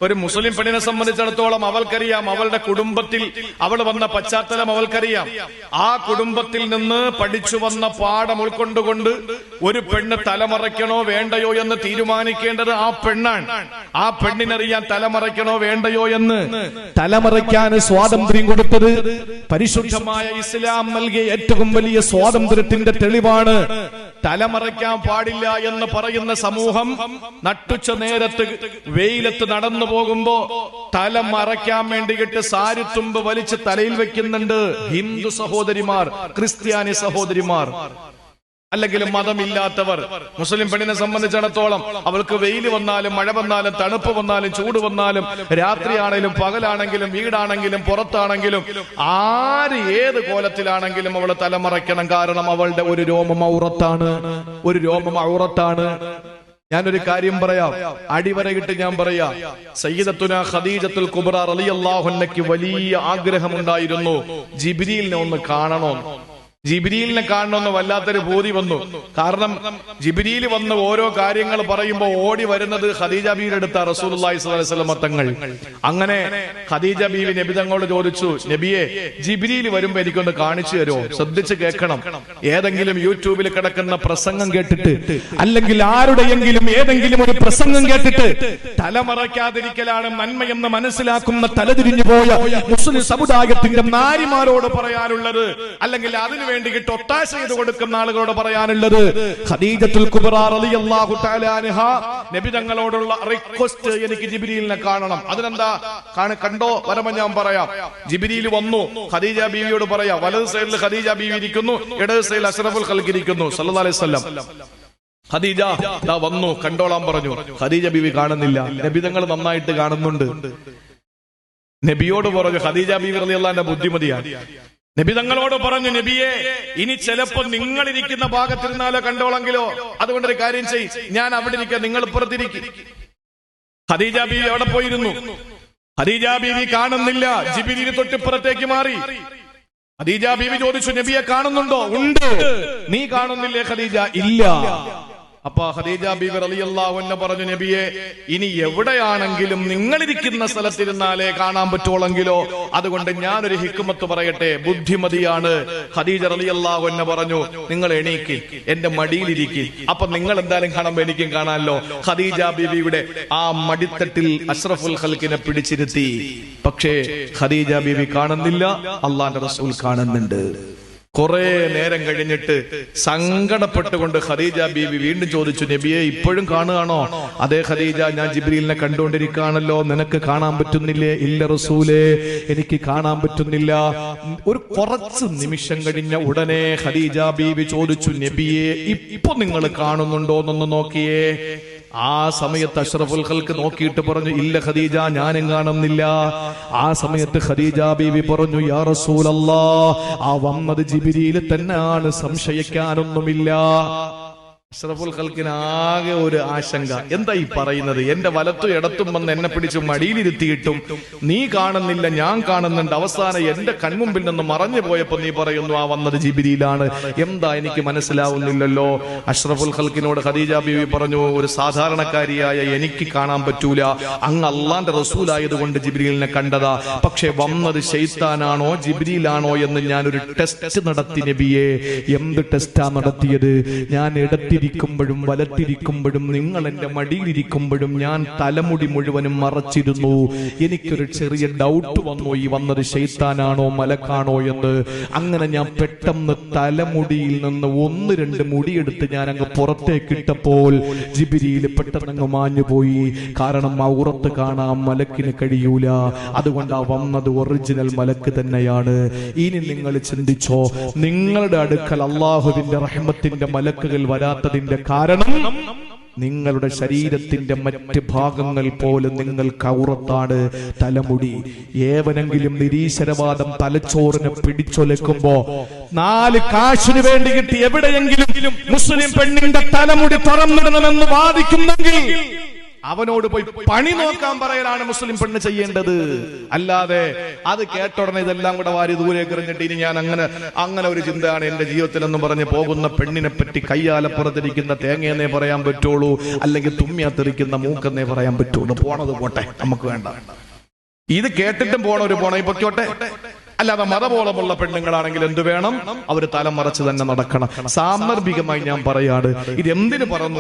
ഒരു മുസ്ലിം പെണ്ണിനെ സംബന്ധിച്ചിടത്തോളം അവൾക്കറിയാം, അവളുടെ കുടുംബത്തിൽ അവൾ വന്ന പശ്ചാത്തലം അവൾക്കറിയാം. ആ കുടുംബത്തിൽ നിന്ന് പഠിച്ചു വന്ന പാഠം ഉൾക്കൊണ്ടുകൊണ്ട് ഒരു പെണ്ണ് തലമറയ്ക്കണോ വേണ്ടയോ എന്ന് തീരുമാനിക്കേണ്ടത് ആ പെണ്ണാണ്. ആ പെണ്ണിനറിയാൻ തലമറയ്ക്കണോ വേണ്ടയോ എന്ന്. തലമറയ്ക്കാൻ സ്വാതന്ത്ര്യം കൊടുത്തത് പരിശുദ്ധമായ ഇസ്ലാം നൽകിയ ഏറ്റവും വലിയ സ്വാതന്ത്ര്യത്തിന്റെ തെളിവാണ്. തലമറയ്ക്കാൻ പാടില്ല എന്ന് പറയുന്ന സമൂഹം നട്ടുച്ച നേരത്ത് വെയിലത്ത് നടന്നു പോകുമ്പോ തല മറയ്ക്കാൻ വേണ്ടിയിട്ട് സാരിത്തുമ്പ് വലിച്ച് തലയിൽ വെക്കുന്നുണ്ട് ഹിന്ദു സഹോദരിമാർ, ക്രിസ്ത്യാനി സഹോദരിമാർ, അല്ലെങ്കിൽ മതമില്ലാത്തവർ. മുസ്ലിം പെണ്ണിനെ സംബന്ധിച്ചിടത്തോളം അവൾക്ക് വെയിൽ വന്നാലും മഴ വന്നാലും തണുപ്പ് വന്നാലും ചൂട് വന്നാലും രാത്രിയാണെങ്കിലും പകലാണെങ്കിലും വീടാണെങ്കിലും പുറത്താണെങ്കിലും ആര് ഏത് കോലത്തിലാണെങ്കിലും അവൾ തലമറയ്ക്കണം. കാരണം അവളുടെ ഒരു രോമം ഔറത്താണ്, ഒരു രോമം ഔറത്താണ്. ഞാനൊരു കാര്യം പറയാം, അടിവരയിട്ട് ഞാൻ പറയാം. സയ്യിദത്തുന ഖദീജത്തുൽ കുബ്ര റളിയല്ലാഹു അൻഹയ്ക്ക് വലിയ ആഗ്രഹമുണ്ടായിരുന്നു ജിബ്രീലിനെ ഒന്ന് കാണണോ. ജിബ്രീലിനെ കാണണമെന്ന് വല്ലാത്തൊരു ബോധി വന്നു. കാരണം ജിബ്രീൽ വന്ന് ഓരോ കാര്യങ്ങൾ പറയുമ്പോൾ ഓടി വരുന്നത് ഖദീജ ബീവിയുടെ അടുത്ത റസൂലുള്ളാഹി സ്വല്ലല്ലാഹു അലൈഹി വസല്ലം തങ്ങൾ. അങ്ങനെ ഖദീജ ബീവി നബി തങ്ങളോട് ചോദിച്ചു, നബിയെ ജിബ്രീൽ വരുമ്പോ എനിക്കൊന്ന് കാണിച്ചു തരുമോ? ശ്രദ്ധിച്ച് കേൾക്കണം. ഏതെങ്കിലും യൂട്യൂബിൽ കിടക്കുന്ന പ്രസംഗം കേട്ടിട്ട്, അല്ലെങ്കിൽ ആരുടെയെങ്കിലും ഏതെങ്കിലും ഒരു പ്രസംഗം കേട്ടിട്ട് തലമറയ്ക്കാതിരിക്കലാണ് നന്മയെന്ന് മനസ്സിലാക്കുന്ന തലതിരിഞ്ഞു പോയ മുസ്ലിം സമുദായത്തിന്റെ നാരിമാരോട് പറയാനുള്ളത്, അല്ലെങ്കിൽ അതിന് വേണ്ടിയിട്ട് ഒത്താശ ചെയ്ത് കൊടുക്കുന്ന ആളുകളോട് പറയാനുള്ളത്, ഖദീജത്തുൽ കുബ്ര റളിയല്ലാഹു തആല അൻഹ നബി തങ്ങളോടുള്ള റിക്വസ്റ്റ്, എനിക്ക് ജിബ്രീലിനെ കാണണം. അതിനെന്താ കണ്ടോ വരുമ്പോ ഞാൻ പറയാം. ജിബ്രീൽ വന്നു, ഖദീജ ബീവിയോട് പറയാ, വലത് സൈഡിൽ ഖദീജ ബീവി ഇരിക്കുന്നു, ഇടത് സൈഡിൽ അഷ്റഫുൽ ഖൽഖ് ഇരിക്കുന്നു സല്ലല്ലാഹു അലൈഹി വസല്ലം. ഖദീജ ദാ വന്നു, കണ്ടോളാൻ പറഞ്ഞു. ഖദീജ ബീവി കാണുന്നില്ല. നബി തങ്ങൾ നന്നായിട്ട് കാണുന്നുണ്ട്. നബിയോട് പറഞ്ഞു, ഖദീജ ബീവി റളിയല്ലാഹു അൻഹ ബുദ്ധിമതിയാണ്. നബി തങ്ങളോട് പറഞ്ഞു, നബിയെ ഇനി ചിലപ്പോ നിങ്ങൾ ഇരിക്കുന്ന ഭാഗത്തിരുന്നാലോ കണ്ടോളെങ്കിലോ, അതുകൊണ്ടൊരു കാര്യം ചെയ്യ്, ഞാൻ അവിടെ ഇരിക്കാം, നിങ്ങൾ ഇപ്പുറത്തിരിക്കും. ഖദീജ ബീവി അവിടെ പോയിരുന്നു. ഖദീജ ബീവി കാണുന്നില്ല. ജിബ്രീൽ തൊട്ടിപ്പുറത്തേക്ക് മാറി. ഖദീജ ബീവി ചോദിച്ചു, നബിയെ കാണുന്നുണ്ടോ? ഉണ്ട്. നീ കാണുന്നില്ലേ ഖദീജ? ഇല്ല. അപ്പൊ ഖദീജ ബീവി റളിയല്ലാഹു അൻഹ പറഞ്ഞു, നബിയെ ഇനി എവിടെയാണെങ്കിലും നിങ്ങളിരിക്കുന്ന സ്ഥലത്തിരുന്നാലേ കാണാൻ പറ്റുള്ളെങ്കിലോ, അതുകൊണ്ട് ഞാനൊരു ഹിക്മത്ത് പറയട്ടെ, ബുദ്ധിമതിയാണ്. ഖദീജ റളിയല്ലാഹു അൻഹ പറഞ്ഞു, നിങ്ങൾ എണീക്ക്, എന്റെ മടിയിലിരിക്കും, അപ്പൊ നിങ്ങൾ എന്തായാലും കാണുമ്പോ എനിക്കും കാണാമല്ലോ. ഖദീജ ബീവിയുടെ ആ മടിത്തട്ടിൽ അഷ്റഫുൽ ഖൽഖിനെ പിടിച്ചിരുത്തി. പക്ഷേ ഖദീജ ബീവി കാണുന്നില്ല, അള്ളാന്റെ റസൂൽ കാണുന്നുണ്ട്. കുറെ നേരം കഴിഞ്ഞിട്ട് സങ്കടപ്പെട്ടുകൊണ്ട് ഖദീജ ബീവി വീണ്ടും ചോദിച്ചു, നബിയെ ഇപ്പോഴും കാണുകയാണോ? അതെ ഖദീജ, ഞാൻ ജിബ്രീലിനെ കണ്ടുകൊണ്ടിരിക്കുകയാണല്ലോ, നിനക്ക് കാണാൻ പറ്റുന്നില്ലേ? ഇല്ല റസൂലേ, എനിക്ക് കാണാൻ പറ്റുന്നില്ല. ഒരു കുറച്ച് നിമിഷം കഴിഞ്ഞ ഉടനെ ഖദീജ ബീവി ചോദിച്ചു, നബിയെ ഇപ്പൊ നിങ്ങൾ കാണുന്നുണ്ടോ എന്നൊന്ന് നോക്കിയേ. ആ സമയത്ത് അഷ്റഫുൽ ഖൽഖ് നോക്കിയിട്ട് പറഞ്ഞു, ഇല്ല ഖദീജ, ഞാനും കാണുന്നില്ല. ആ സമയത്ത് ഖദീജ ബീവി പറഞ്ഞു, യാ റസൂലല്ലാഹ്, ആ വന്നത് ജിബ്രീൽ തന്നെയാണ്, സംശയിക്കാനൊന്നുമില്ല. അഷ്റഫുൽ ഖൽഖിന് ആകെ ഒരു ആശങ്ക, എന്താ ഈ പറയുന്നത്? എന്റെ വലത്തും ഇടത്തും വന്ന് എന്നെ പിടിച്ച് മടിയിലിരുത്തിയിട്ടും നീ കാണുന്നില്ല, ഞാൻ കാണുന്നുണ്ട്. അവസാനം എന്റെ കൺമുമ്പിൽ നിന്ന് മറഞ്ഞു പോയപ്പോ നീ പറയുന്നു ആ വന്നത് ജിബ്രീലാണ്. എന്താ എനിക്ക് മനസ്സിലാവുന്നില്ലല്ലോ. അഷ്റഫുൽ ഖൽഖിനോട് ഖദീജ ബീവി പറഞ്ഞു, ഒരു സാധാരണക്കാരിയായ എനിക്ക് കാണാൻ പറ്റൂല, അങ്ങ് അള്ളാന്റെ റസൂലായതുകൊണ്ട് ജിബ്രീലിനെ കണ്ടതാ. പക്ഷെ വന്നത് ശൈത്താനാണോ ജിബ്രീലാണോ എന്ന് ഞാനൊരു ടെസ്റ്റ് നടത്തി നബിയെ. എന്ത് ടെസ്റ്റാ നടത്തിയത്? ഞാൻ ഇടത്തിരിക്കുമ്പോഴും വലത്തിരിക്കുമ്പോഴും നിങ്ങൾ എന്റെ മടിയിലിരിക്കുമ്പോഴും ഞാൻ തലമുടി മുഴുവനും മറച്ചിരുന്നു. എനിക്കൊരു ചെറിയ ഡൗട്ട് വന്നു, ഈ വന്നത് ശൈത്താനാണോ മലക്കാണോ എന്ന്. അങ്ങനെ ഞാൻ പെട്ടെന്ന് തലമുടിയിൽ നിന്ന് 1-2 മുടിയെടുത്ത് ഞാൻ അങ്ങ് പുറത്തേക്ക് ഇട്ടപ്പോൾ ജിബ്രീൽ പെട്ടെന്ന് അങ്ങ് മാഞ്ഞുപോയി. കാരണം ഔറത്ത് കാണാൻ മലക്കിന് കഴിയൂല, അതുകൊണ്ട് ആ വന്നത് ഒറിജിനൽ മലക്ക് തന്നെയാണ്. ഇനി നിങ്ങൾ ചിന്തിച്ചോ, നിങ്ങളുടെ അടുക്കൽ അള്ളാഹുവിന്റെ റഹ്മത്തിന്റെ മലക്കുകൾ വരാത്തതിന്റെ കാരണം നിങ്ങളുടെ ശരീരത്തിന്റെ മറ്റ് ഭാഗങ്ങൾ പോലെ നിങ്ങൾക്ക് ഔറത്താണ് തലമുടി. ഏവനെങ്കിലും നിരീശ്വരവാദം തലച്ചോറിനെ പിടിച്ചൊലക്കുമ്പോ 4 കാശിന് വേണ്ടി കിട്ടി എവിടെയെങ്കിലും മുസ്ലിം പെണ്ണിന്റെ തലമുടി തുറന്നിടണമെന്ന് വാദിക്കുന്നെങ്കിൽ അവനോട് പോയി പണി നോക്കാൻ പറയലാണ് മുസ്ലിം പെണ്ണ് ചെയ്യേണ്ടത്. അല്ലാതെ അത് കേട്ടോടനെ ഇതെല്ലാം കൂടെ വാരി ദൂരേക്ക് എറിഞ്ഞിട്ട് ഇനി ഞാൻ അങ്ങനെ ഒരു ചിന്തയാണ് എന്റെ ജീവിതത്തിൽ എന്ന് പറഞ്ഞ് പോകുന്ന പെണ്ണിനെ പറ്റി കയ്യാലപ്പുറത്തിരിക്കുന്ന തേങ്ങയെന്നേ പറയാൻ പറ്റുള്ളൂ, അല്ലെങ്കിൽ തുമ്മിയത്തിരിക്കുന്ന മൂക്കെന്നേ പറയാൻ പറ്റുള്ളൂ. പോണത് പോട്ടെ, നമുക്ക് വേണ്ട. ഇത് കേട്ടിട്ടും പോണവര് പോണേ പൊയ്ക്കോട്ടെ. അല്ലാതെ മതബോധമുള്ള പെണ്ണുങ്ങളാണെങ്കിൽ എന്ത് വേണം? അവര് തലം മറച്ച് തന്നെ നടക്കണം. സാന്ദർഭികമായി ഞാൻ പറയാണ്, ഇത് എന്തിനു പറഞ്ഞു